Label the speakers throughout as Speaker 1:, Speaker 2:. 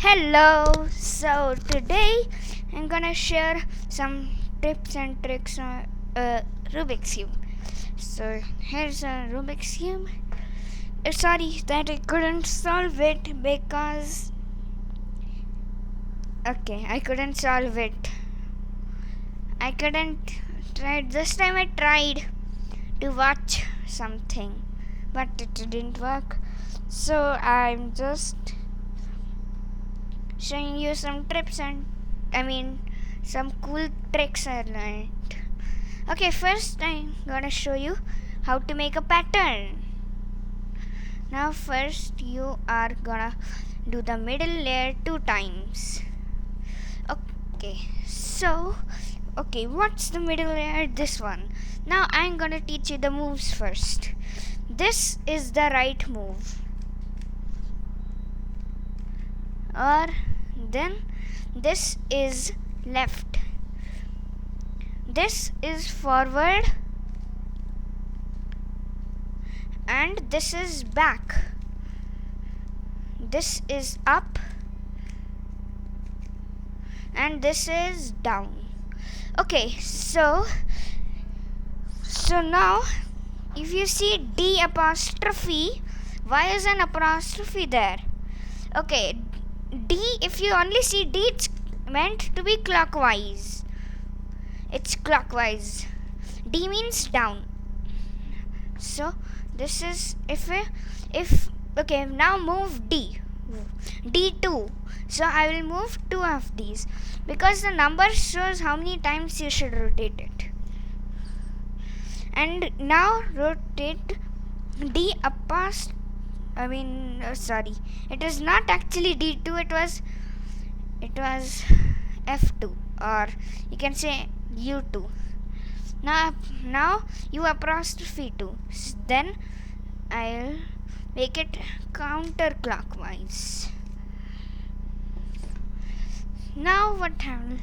Speaker 1: Hello, so today I'm gonna share some tips and tricks on Rubik's Cube. So here's a Rubik's Cube. Sorry that I couldn't solve it because I couldn't solve it. I couldn't try. This time I tried to watch something, but it didn't work. So I'm just showing you some tips and some cool tricks I learned. Okay, first I'm gonna show you how to make a pattern. Now first you are gonna do the middle layer 2 times. What's the middle layer? This one. Now I'm gonna teach you the moves first. This is the right move. Or then this is left. This is forward and this is back. This is up and this is down. Okay, so now if you see D apostrophe, why is an apostrophe there? Okay, D, if you only see D, it's meant to be clockwise. It's clockwise. D means down. So this is now move D. D2. So I will move 2 of these because the number shows how many times you should rotate it. And now rotate D apostrophe. It was not actually D2, it was F2, or you can say U2. Now U apostrophe 2. Then I'll make it counterclockwise. Now what I will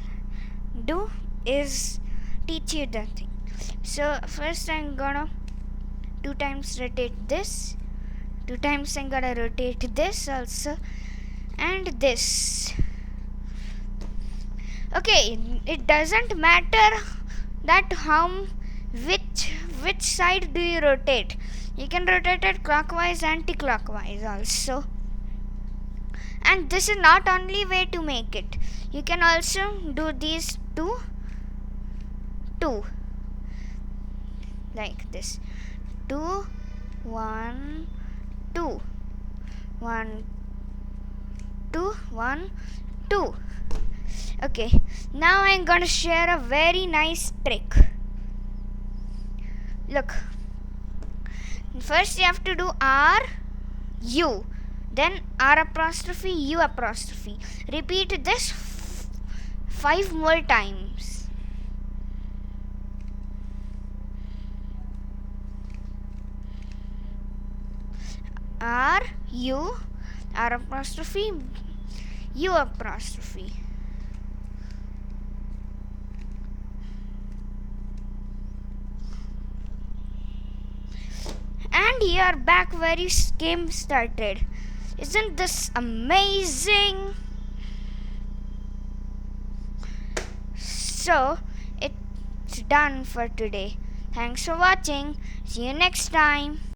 Speaker 1: do is teach you the thing. So first I'm gonna 2 times rotate this. 2 times I'm gonna rotate this also and this. Okay, it doesn't matter that which side do you rotate. You can rotate it clockwise, anti-clockwise also. And this is not only way to make it. You can also do these two like this. 2 1 2 1 2 1 2. Okay, now I'm gonna share a very nice trick. Look, first you have to do R U, then R apostrophe U apostrophe. Repeat this 5 more times. R U R apostrophe U apostrophe. And you are back where your game started. Isn't this amazing? So it's done for today. Thanks for watching. See you next time.